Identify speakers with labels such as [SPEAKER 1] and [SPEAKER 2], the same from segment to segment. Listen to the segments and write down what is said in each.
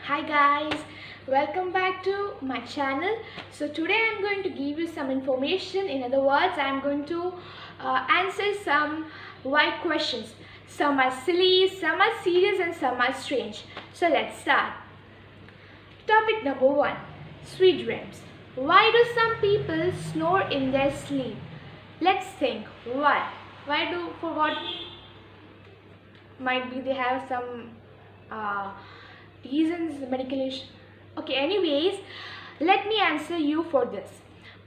[SPEAKER 1] Hi guys, welcome back to my channel. So today I'm going to give you some information. In other words, I'm going to answer some wide questions. Some are silly, some are serious, and some are strange. So let's start. Topic number 1. Sweet dreams. Why do some people snore in their sleep? Let's think. Why? For what? Might be they have some reasons, medical issue. Okay, anyways, let me answer you for this.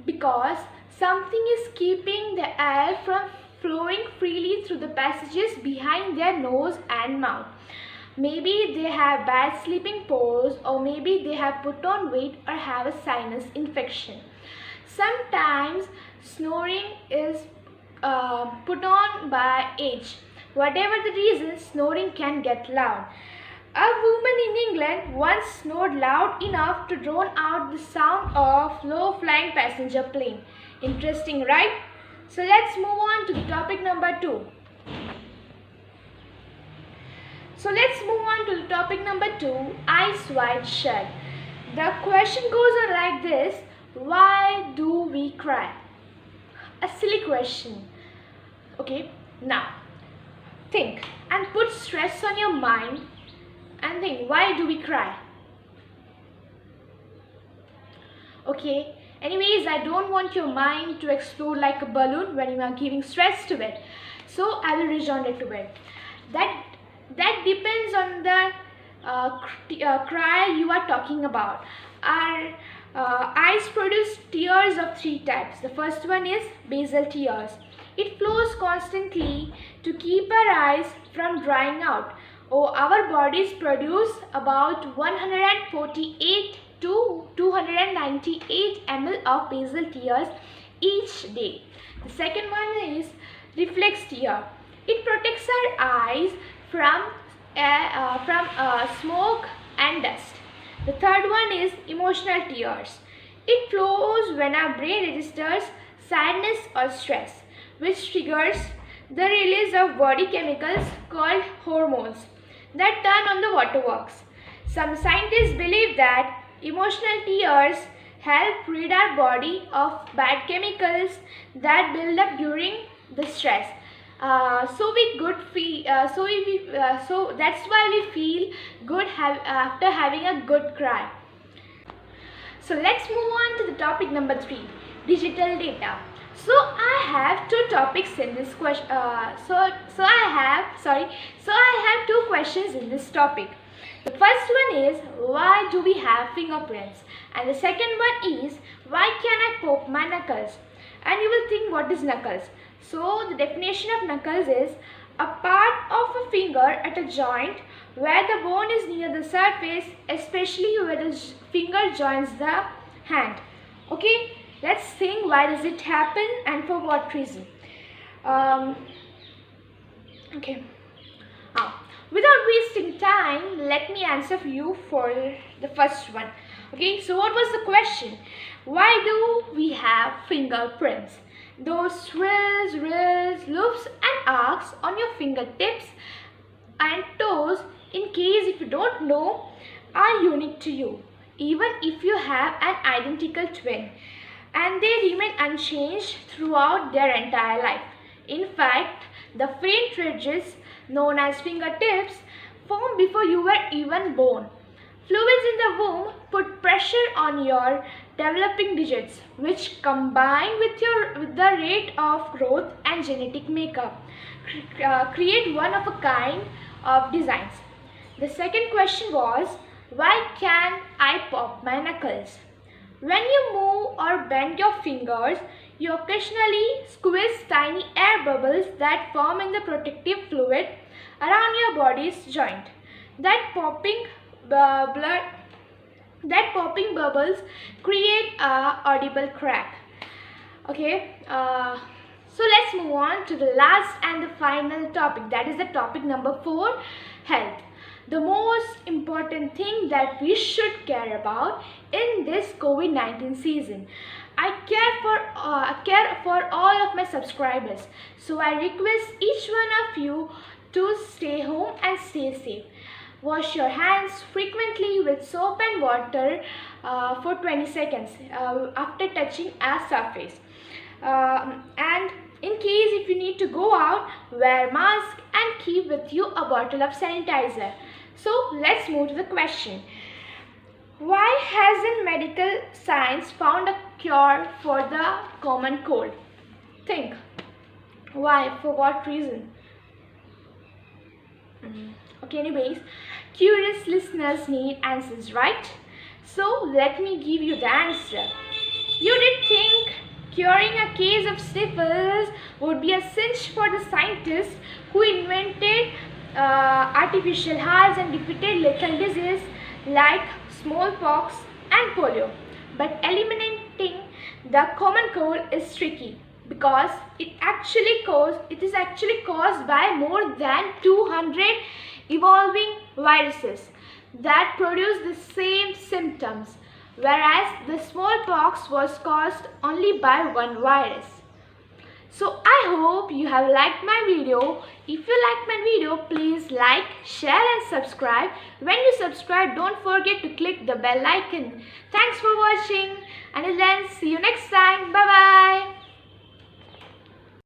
[SPEAKER 1] Because something is keeping the air from flowing freely through the passages behind their nose and mouth. Maybe they have bad sleeping pose, or maybe they have put on weight or have a sinus infection. Sometimes snoring is put on by age. Whatever the reason, snoring can get loud. A woman in England once snored loud enough to drown out the sound of low-flying passenger plane. Interesting, right? So let's move on to the topic number 2. Eyes wide shut. The question goes on like this: why do we cry? A silly question. Okay, now think and put stress on your mind and think, why do we cry? Okay, anyways, I don't want your mind to explode like a balloon when you are giving stress to it. So I will rejoin to it. That depends on the cry you are talking about. Our eyes produce tears of 3 types. The first one is basal tears. It flows constantly to keep our eyes from drying out. Our bodies produce about 148 to 298 ml of basal tears each day. The second one is reflex tear. It protects our eyes from smoke and dust. The third one is emotional tears. It flows when our brain registers sadness or stress, which triggers the release of body chemicals called hormones that turn on the waterworks. Some scientists believe that emotional tears help rid our body of bad chemicals that build up during the stress. So that's why we feel good after having a good cry. So let's move on to the topic number 3, digital data. So I have 2 topics in this question. So I have 2 questions in this topic. The first one is, why do we have fingerprints? And the second one is, why can I pop my knuckles? And you will think, what is knuckles? So the definition of knuckles is a part of a finger at a joint where the bone is near the surface, especially where the finger joins the hand. Okay, let's think, why does it happen and for what reason? Okay. Without wasting time, let me answer for you for the first one. Okay, so what was the question? Why do we have fingerprints? Those swirls, rills, loops and arcs on your fingertips and toes, in case if you don't know, are unique to you, even if you have an identical twin, and they remain unchanged throughout their entire life. In fact, the faint ridges known as fingertips formed before you were even born. Fluids in the womb put pressure on your developing digits, which combined with the rate of growth and genetic makeup create one of a kind of designs. The second question was, why can I pop my knuckles? When you move or bend your fingers, you occasionally squeeze tiny air bubbles that form in the protective fluid around your body's joint. That popping bubbles create a audible crack. Okay, so let's move on to the last and the final topic, that is the topic number 4, health. The most important thing that we should care about in this COVID-19 season. I care for all of my subscribers, so I request each one of you to stay home and stay safe. Wash your hands frequently with soap and water for 20 seconds after touching a surface. And in case if you need to go out, wear mask and keep with you a bottle of sanitizer. So let's move to the question. Why hasn't medical science found a cure for the common cold? Think. Why? For what reason? Okay, anyways, curious listeners need answers, right? So let me give you the answer. You did think curing a case of sniffles would be a cinch for the scientists who invented artificial hearts and defeated lethal diseases like smallpox and polio. But eliminating the common cold is tricky because it is actually caused by more than 200 evolving viruses that produce the same symptoms, whereas the smallpox was caused only by one virus. So I hope you have liked my video. If you liked my video, please like, share and subscribe. When you subscribe, don't forget to click the bell icon. Thanks for watching. Until then, see you next time. Bye bye.